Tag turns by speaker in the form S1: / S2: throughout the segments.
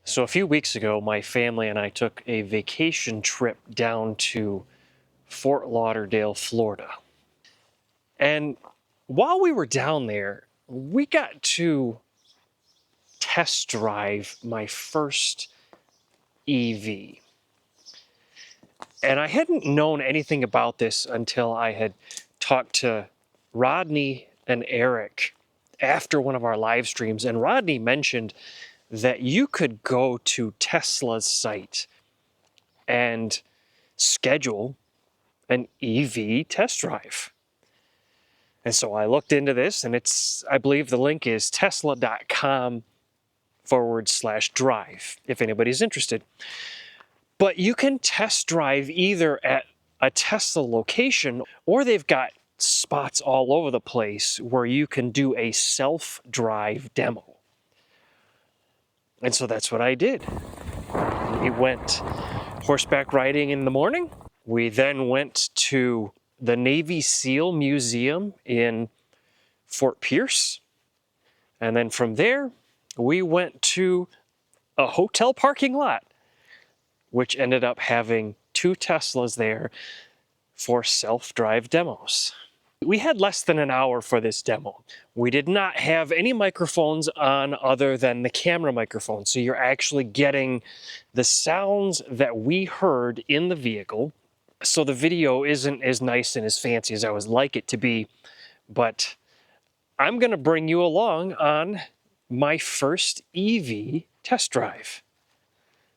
S1: So a few weeks ago, my family and I took a vacation trip down to Fort Lauderdale, Florida. And while we were down there, we got to test drive my first EV. And I hadn't known anything about this until I had talked to Rodney and Eric after one of our live streams. And Rodney mentioned that you could go to Tesla's site and schedule an EV test drive. And so I looked into this, and I believe the link is tesla.com/drive, if anybody's interested. But you can test drive either at a Tesla location, or they've got spots all over the place where you can do a self-drive demo. And so that's what I did. We went horseback riding in the morning. We then went to the Navy SEAL Museum in Fort Pierce. And then from there, we went to a hotel parking lot, which ended up having 2 Teslas there for self-drive demos. We had less than an hour for this demo. We did not have any microphones on other than the camera microphone, so you're actually getting the sounds that we heard in the vehicle. So the video isn't as nice and as fancy as I would like it to be, but I'm going to bring you along on my first EV test drive.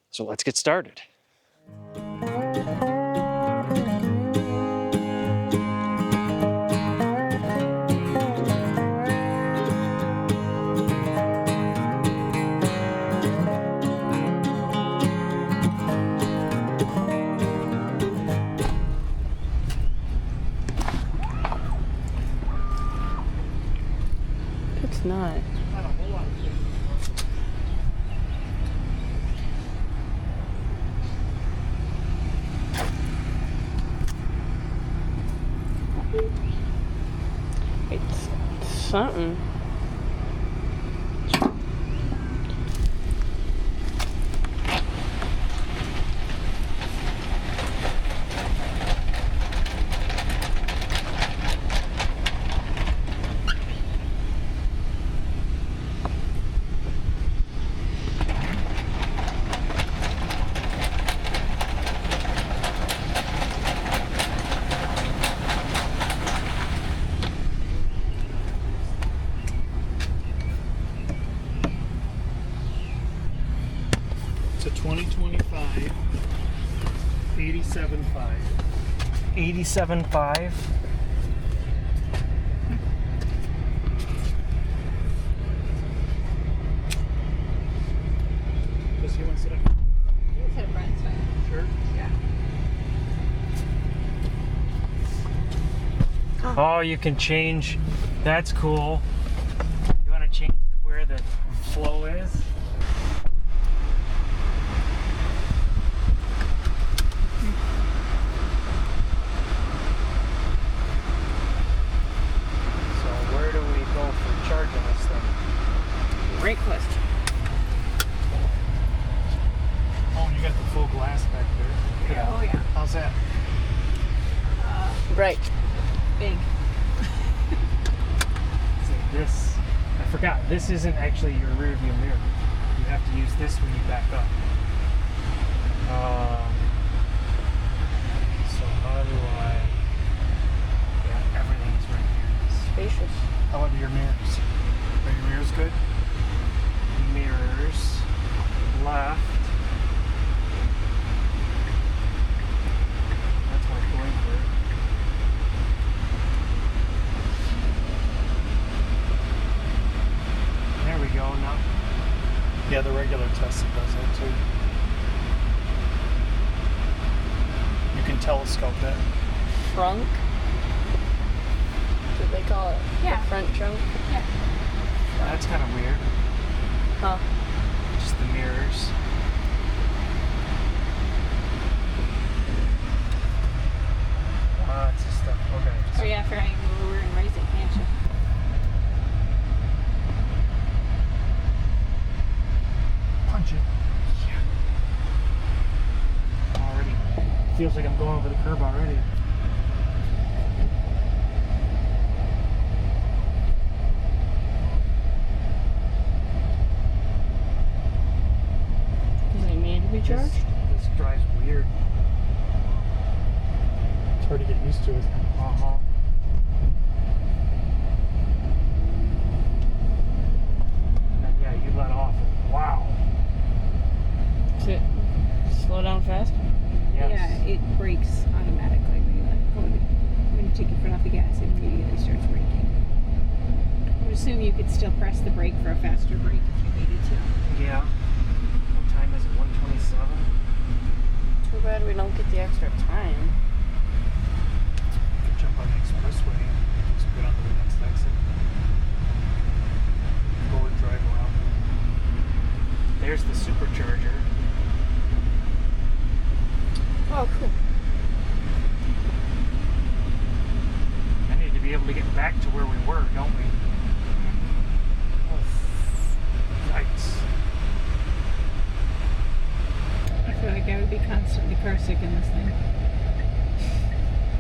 S1: So let's get started.
S2: It's not. It's something.
S3: It's a 2025 87.5.
S1: 87.5.
S3: Does he want to sit up?
S2: It's a front side.
S3: Sure.
S2: Yeah.
S1: Oh, you can change. That's cool. You want to change where the flow is? So where do we go for charging this thing?
S2: Great question.
S3: Oh, and you got the full glass back there.
S1: Yeah.
S2: Oh yeah.
S3: How's that?
S2: Bright. Big.
S1: So this, I forgot, this isn't actually your rear view mirror. You have to use this when you back up. So how do I, yeah, everything's right here.
S2: Spacious.
S3: How about your mirrors? Are your mirrors good?
S1: Mirrors, left. That's my blinker. There we go. Now,
S3: Yeah, the regular Tesla does that too. You can telescope it.
S2: Trunk. What do they call it?
S4: Yeah.
S2: The front trunk.
S4: Yeah.
S1: that's kind of weird.
S2: Huh.
S1: Just the mirrors. Lots of stuff. Okay.
S4: Oh yeah, for how we were in Racing Mansion.
S3: Punch it. feels like I'm going over the curb already.
S2: Does it need to be charged?
S3: This drives weird. It's hard to get used to, isn't it?
S1: Uh-huh. And then, yeah, you let off. And wow.
S2: Does it slow down fast?
S1: Yes.
S4: Yeah, it brakes automatically when you let it go. When you take your foot off the gas, it immediately starts braking. I would assume you could still press the brake for a faster brake if you needed to.
S1: Yeah. What time is it? 1:27?
S2: Too bad we don't get the extra time.
S3: You could jump on the expressway and just get on to the next exit. Or drive around.
S1: There's the supercharger.
S2: Oh, cool.
S1: I need to be able to get back to where we were, don't we? Oh, yikes.
S4: I feel like I would be constantly car sick in this thing.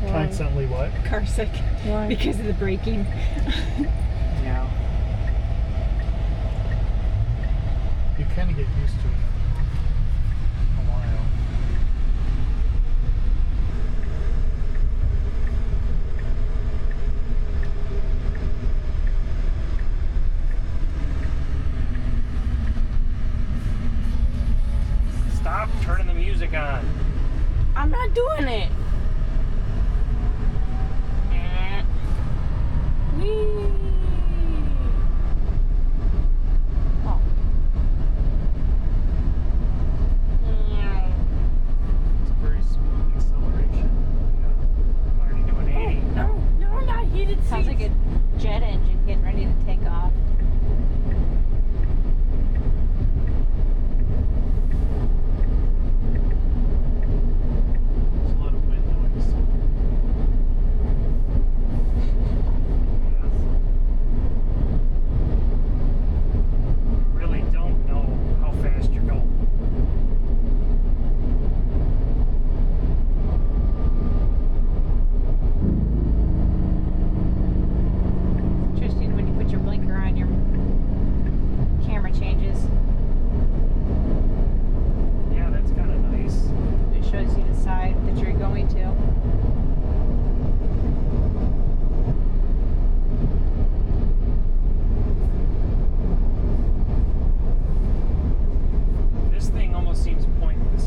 S2: Why?
S3: Constantly what?
S4: Car sick
S2: Why?
S4: because of the braking.
S1: Yeah.
S3: You kind of get used to it after a while.
S1: Stop turning the music on.
S2: I'm not doing it. Whee! Oh.
S3: It's a very smooth acceleration.
S1: I'm already doing 80.
S2: No, not heated seats.
S4: Sounds like a jet engine getting ready to take off.
S3: There's a lot of wind noise.
S1: Really don't know how fast you're going.
S4: Interesting when you put your blinker on, your camera changes.
S1: Yeah, that's kind of nice.
S4: It shows you the side that you're going to.
S1: This thing almost seems pointless.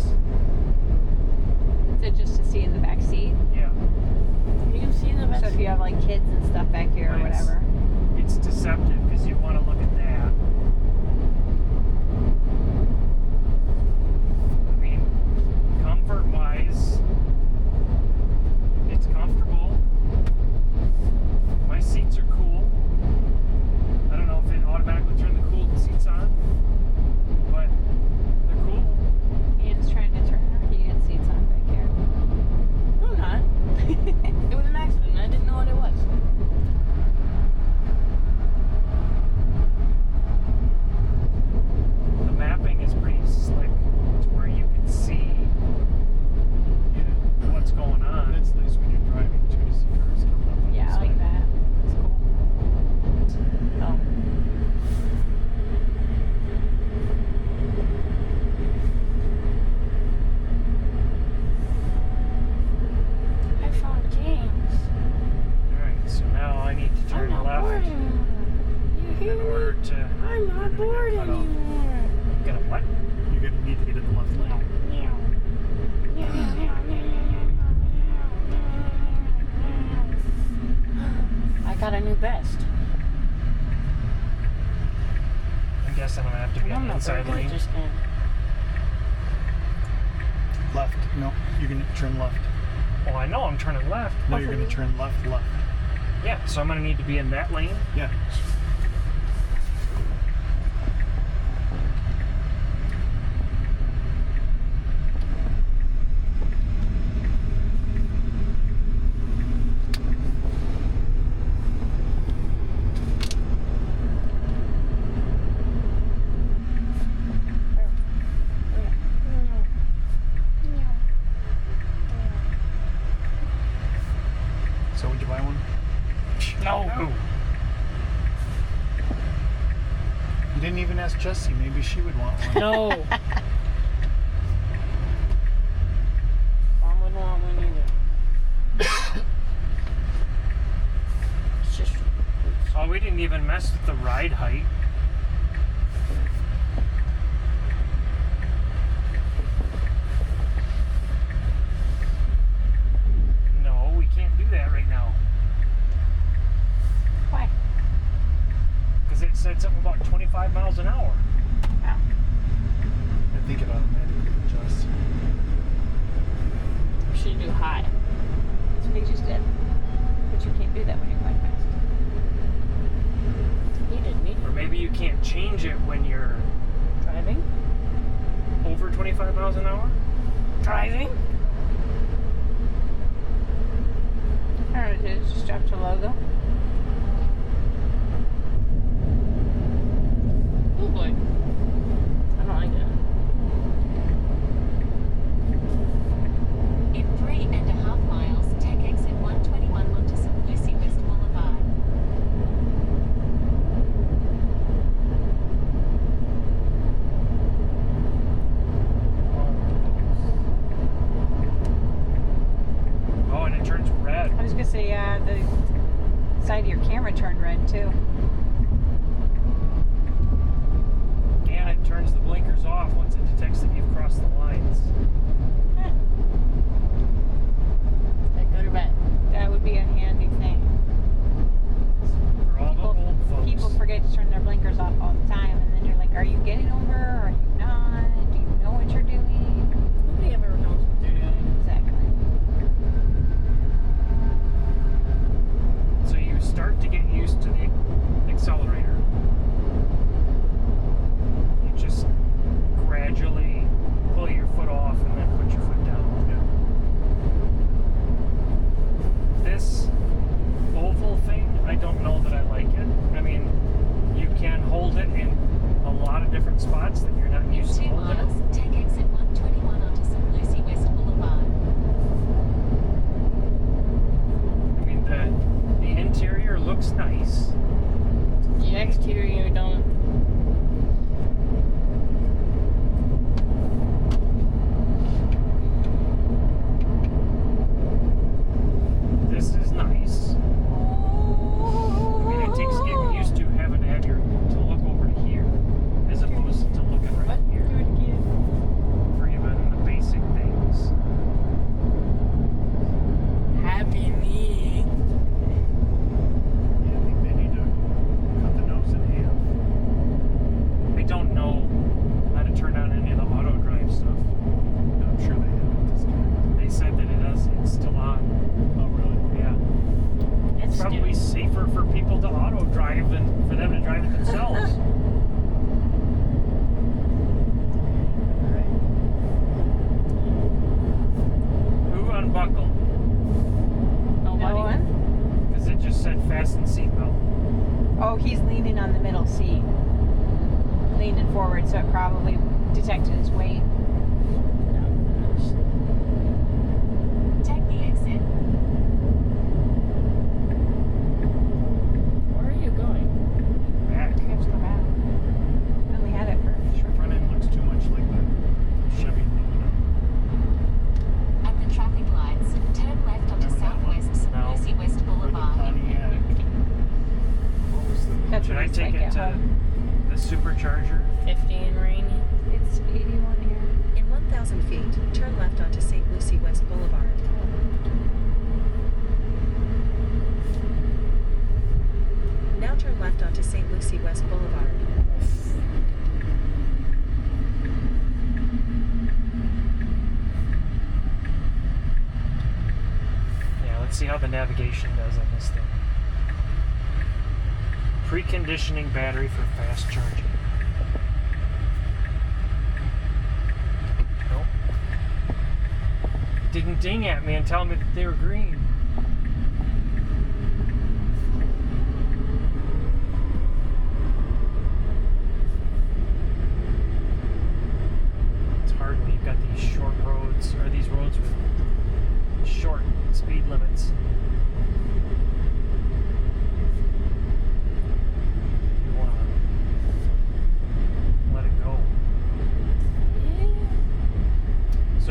S4: Is it just to see in the back seat?
S1: Yeah.
S2: You can see the
S4: So
S2: best.
S4: if you have like kids and stuff back here or
S1: Nice.
S4: whatever.
S1: It's deceptive because you want to look at that. I mean, comfort-wise, it's comfortable. My seats are cool. I don't know if it automatically turned the cooled seats on, but they're cool.
S4: Ian's trying to turn our heated seats on back here.
S2: No, I'm not. It was an accident. I didn't know what it was.
S1: The mapping is pretty slick to where you can see
S3: Yeah.
S1: what's going on.
S3: That's nice when you're driving too, to see cars coming up on
S4: Yeah,
S3: the
S4: I like
S3: side.
S4: that. That's cool.
S2: Oh. I found James.
S1: Alright, so now I need to
S2: I'm
S1: turn
S2: not bored
S1: left
S2: anymore. You
S1: in
S2: hear
S1: order
S2: me?
S1: to
S2: I'm not bored
S3: cut off.
S2: anymore.
S1: get a what?
S3: You're going to need to get in the left lane.
S2: I got a new vest.
S1: I'm guessing I'm gonna have to be on
S2: I'm
S1: the
S2: not very
S1: inside
S2: good at
S1: lane.
S2: this game.
S3: Left. No, you're going to turn left.
S1: Well, I know I'm turning left.
S3: No, you're going to turn left.
S1: Yeah, so I'm gonna need to be in that lane.
S3: Yeah. ask Jessie. Maybe she would want one.
S2: No. Mom wouldn't want one either. It's just.
S1: Oh, we didn't even mess with the ride height. No, we can't do that right now.
S4: Why?
S1: Because it said something about 25 miles an hour.
S4: Oh.
S3: I think it automatically adjusts.
S2: We should do high.
S4: That's what they just did. But you can't do that when you're going fast.
S2: He didn't need
S1: Or maybe you can't change it when you're
S2: driving.
S1: over 25 miles an hour.
S2: Driving.
S4: I don't know what it is. Just dropped your logo.
S2: Oh boy. I don't like that.
S5: In 3.5 miles, take exit 121 onto St. Lucie West Boulevard.
S1: Oh, and it turns red.
S4: I was gonna say, the side of your camera turned red too.
S1: And it turns the blinkers off once it detects that you've crossed the lines.
S2: Is that good or bad?
S4: That would be a handy thing.
S1: For all the old folks.
S4: People forget to turn their blinkers off all the time, and then you're like, are you getting over? Are you not? Do you know what you're doing?
S2: Nobody ever knows what they're doing.
S4: Exactly.
S1: So you start to get used to the accelerator. You just gradually pull your foot off and then put your foot down. This oval thing, I don't know that I like it. I mean, you can hold it in a lot of different spots that you're not
S5: In
S1: used to
S5: 2
S1: holding it.
S5: miles, take exit 121 onto St. Lucie West Boulevard.
S1: I mean, the interior looks nice.
S2: The exterior don't.
S1: This is nice. I mean, it takes getting used to having to have to look over to here as opposed to looking right here
S4: Do it again.
S1: for even the basic things.
S2: Happy me.
S3: Yeah, I think they need to cut the nose in half.
S1: I don't know how to turn on any of the auto drive stuff.
S3: I'm sure they have it disconnected.
S1: They said that it's still on.
S3: Oh, really?
S1: Yeah.
S2: It's
S1: Probably safer for people to auto drive than for them to drive it themselves. Who unbuckled?
S4: No
S2: Nobody.
S4: one?
S1: Because it just said fasten seatbelt.
S4: Oh, he's leaning on the middle seat. Leaning forward, so it probably detected his weight.
S5: Take the exit.
S2: Where are you going?
S1: Back.
S4: You have to go back. I only had it for a short.
S3: Front end looks too much like the Chevy Lumina.
S5: At the traffic lights, turn left onto
S3: Remember that one?
S5: Southwest St.
S1: No.
S5: Lucie West
S3: Or the
S5: Boulevard.
S3: Pontiac. What was the...
S4: That's
S1: Should
S4: what
S1: I
S4: it's
S1: take
S4: like
S1: it
S4: at
S1: to
S4: home.
S1: the supercharger?
S2: 50 and rainy.
S4: It's 81 here.
S5: In 1,000 feet, turn left onto St. Lucie West Boulevard. Now turn left onto St. Lucie West Boulevard.
S1: Yeah, let's see how the navigation does on this thing. Preconditioning battery for fast charging. Nope. Didn't ding at me and tell me that they were green. It's hard when you've got these short roads, or these roads with short speed limits. You wanna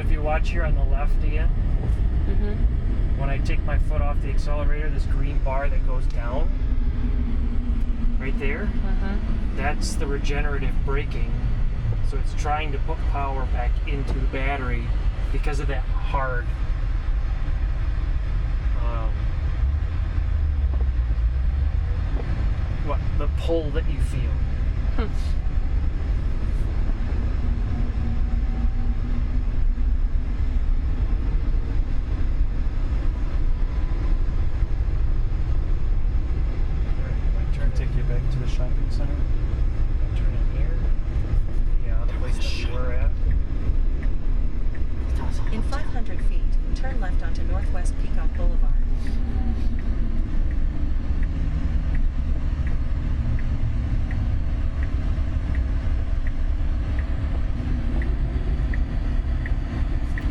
S1: if you watch here on the left, Ian,
S2: Mm-hmm.
S1: when I take my foot off the accelerator, this green bar that goes down, right there, that's the regenerative braking. So it's trying to put power back into the battery because of that hard the pull that you feel.
S3: Take you back to the shopping center.
S1: Turn in here. Yeah, the place that we were at.
S6: In 500 feet, turn left onto Northwest Peacock Boulevard.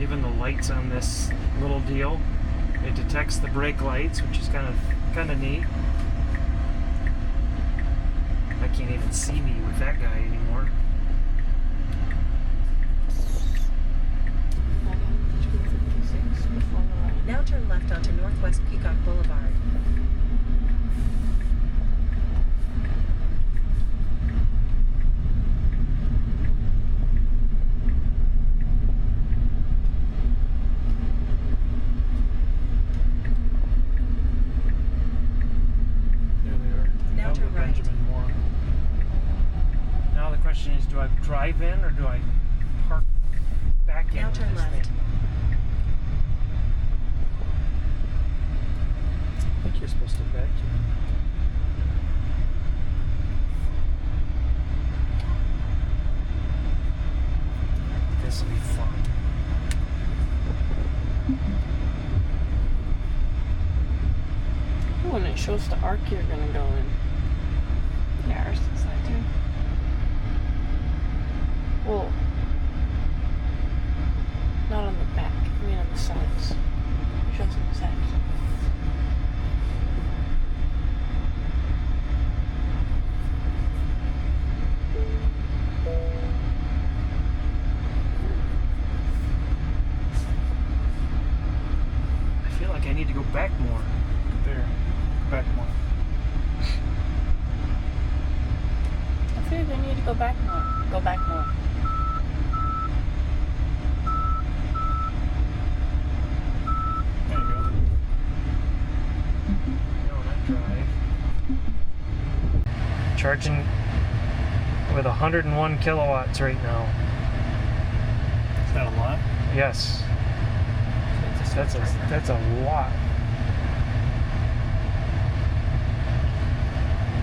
S1: Even the lights on this little deal, it detects the brake lights, which is kind of neat. I can't even see me with that guy anymore.
S6: Now turn left onto Northwest Peacock Boulevard.
S3: There they are.
S6: Now
S3: Out
S6: turn
S3: with
S6: right.
S3: Benjamin Moore.
S1: Now the question is, do I drive in or do I park back in?
S6: Now
S1: with
S6: turn
S1: this
S6: left.
S1: thing?
S3: I think you're supposed to vacuum.
S1: This will be fun.
S2: Oh, and it shows the arc you're gonna go in.
S4: Yeah, ours does that too.
S2: Well, not on the back. I mean on the sides. It shows on the sides.
S1: I feel like I need to go back more.
S3: There. Back more.
S2: I feel like I need to go back more. Go back more.
S3: There you go.
S1: No, not drive. Charging with 101 kilowatts right now.
S3: Is that a lot?
S1: Yes. That's a lot.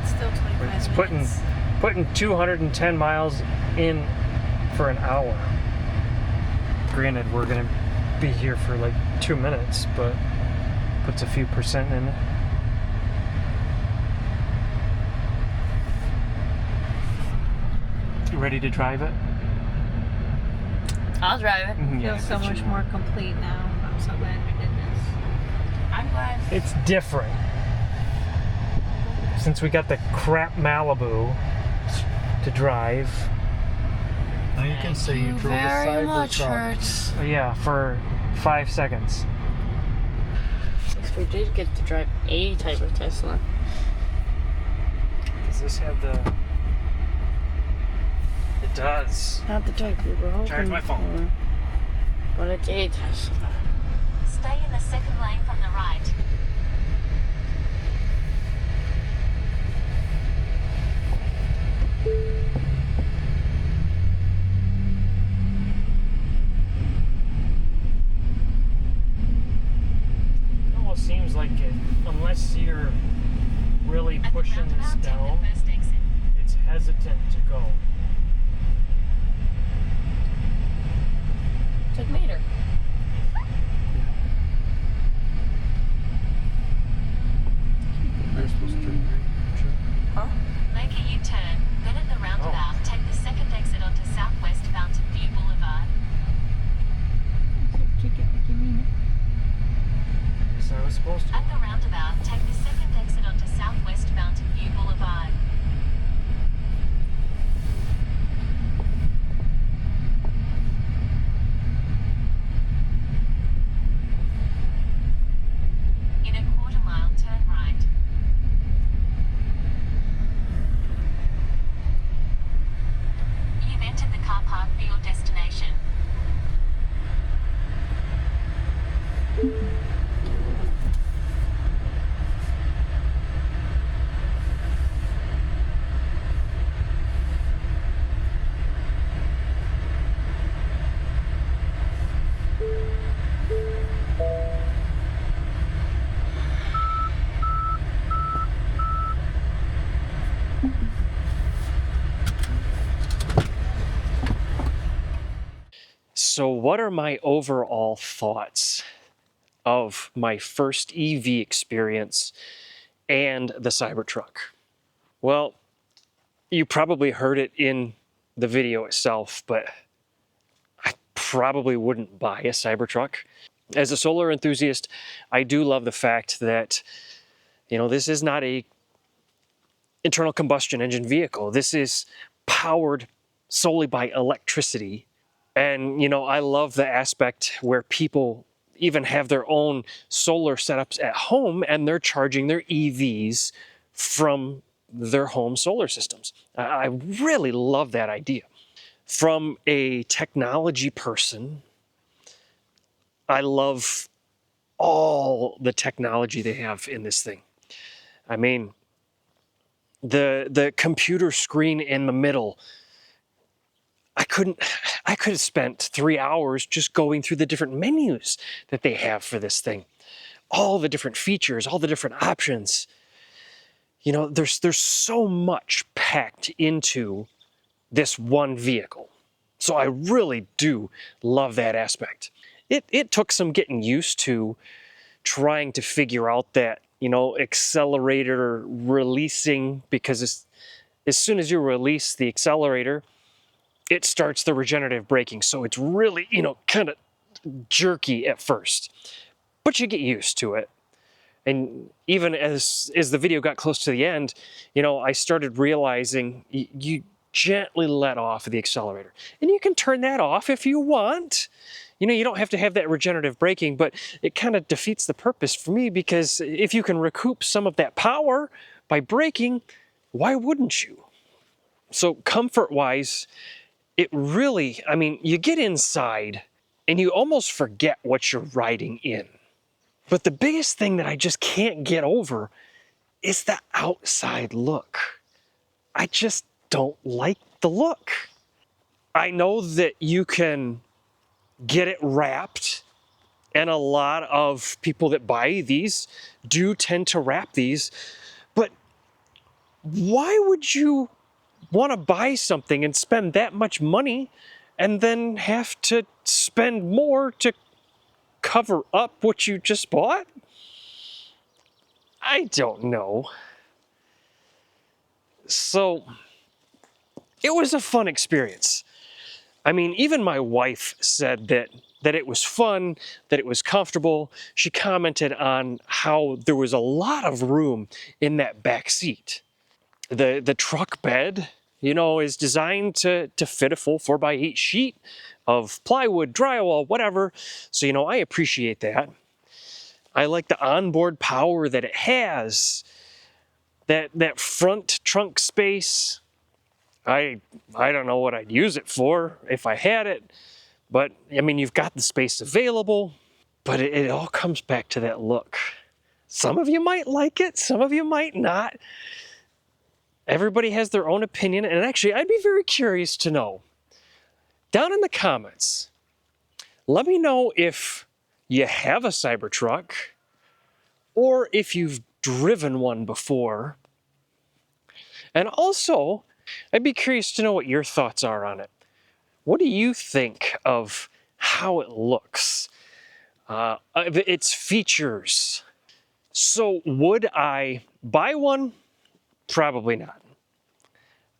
S4: It's still 25
S1: It's
S4: minutes.
S1: putting 210 miles in for an hour. Granted, we're gonna be here for like 2 minutes, but puts a few percent in it. You ready to drive it?
S2: I'll drive it.
S4: Feels so much more complete now. I'm so glad we did this.
S2: I'm glad.
S1: It's different. Since we got the crap Malibu to drive.
S3: Now you can say you drove a
S2: Very much
S3: Cybertruck.
S2: hurts.
S1: Yeah, for 5 seconds.
S2: At least we did get to drive a type of Tesla.
S1: Does this have the... It does.
S2: Not the type we were hoping
S1: Charge my phone.
S2: for, but it's a Tesla.
S5: Stay in the second lane from the right.
S1: It almost seems like it, unless you're really
S5: At the
S1: pushing this
S5: roundabout, take
S1: down,
S5: the first exit.
S1: it's hesitant to go.
S2: Took meter.
S3: You're supposed to turn right.
S5: Make a U-turn, then at the roundabout, take the second exit onto Southwest Fountain View Boulevard.
S4: Kick it like you mean it.
S1: So I was supposed to.
S5: At the roundabout, take the second exit onto Southwest Fountain View Boulevard.
S1: So what are my overall thoughts of my first EV experience and the Cybertruck? Well, you probably heard it in the video itself, but I probably wouldn't buy a Cybertruck. As a solar enthusiast, I do love the fact that, this is not a internal combustion engine vehicle. This is powered solely by electricity. And, I love the aspect where people even have their own solar setups at home and they're charging their EVs from their home solar systems. I really love that idea. From a technology person, I love all the technology they have in this thing. I mean, the computer screen in the middle, I could have spent 3 hours just going through the different menus that they have for this thing. All the different features, all the different options. There's so much packed into this one vehicle. So I really do love that aspect. It took some getting used to trying to figure out that, accelerator releasing, because as soon as you release the accelerator, it starts the regenerative braking. So it's really, kind of jerky at first, but you get used to it. And even as the video got close to the end, I started realizing you gently let off the accelerator. And you can turn that off if you want. You don't have to have that regenerative braking, but it kind of defeats the purpose for me, because if you can recoup some of that power by braking, why wouldn't you? So comfort-wise, it really, you get inside and you almost forget what you're riding in. But the biggest thing that I just can't get over is the outside look. I just don't like the look. I know that you can get it wrapped, and a lot of people that buy these do tend to wrap these, but why would you want to buy something and spend that much money and then have to spend more to cover up what you just bought? I don't know. So it was a fun experience. Even my wife said that it was fun, that it was comfortable. She commented on how there was a lot of room in that back seat. The truck bed, is designed to fit a full 4x8 sheet of plywood, drywall, whatever. So, I appreciate that. I like the onboard power that it has. That front trunk space. I don't know what I'd use it for if I had it, but you've got the space available, but it all comes back to that look. Some of you might like it, some of you might not. Everybody has their own opinion, and actually I'd be very curious to know. Down in the comments, let me know if you have a Cybertruck or if you've driven one before. And also, I'd be curious to know what your thoughts are on it. What do you think of how it looks? Of its features? So would I buy one? Probably not.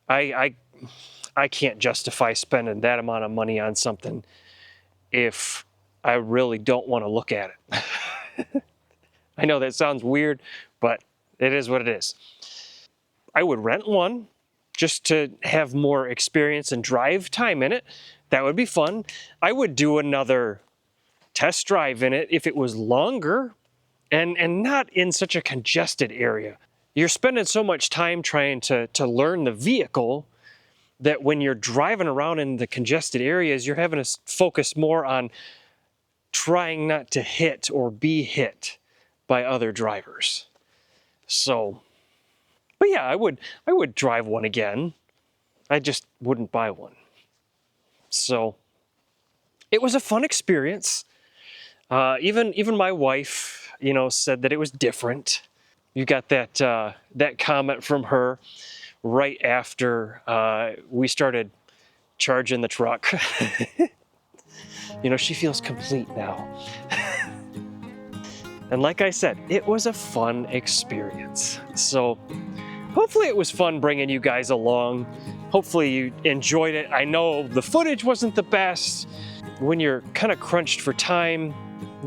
S1: I can't justify spending that amount of money on something if I really don't want to look at it. I know that sounds weird, but it is what it is. I would rent one just to have more experience and drive time in it. That would be fun. I would do another test drive in it if it was longer and not in such a congested area. You're spending so much time trying to learn the vehicle that when you're driving around in the congested areas, you're having to focus more on trying not to hit or be hit by other drivers. So, but yeah, I would drive one again. I just wouldn't buy one. So it was a fun experience. Even my wife, said that it was different. You got that comment from her right after we started charging the truck. You know, she feels complete now. And like I said, it was a fun experience. So hopefully it was fun bringing you guys along. Hopefully you enjoyed it. I know the footage wasn't the best. When you're kind of crunched for time,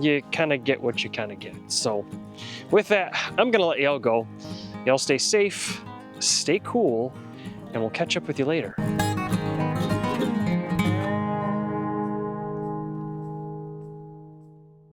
S1: you kind of get what you kind of get. So with that, I'm gonna let y'all go. Y'all stay safe, stay cool, and we'll catch up with you later.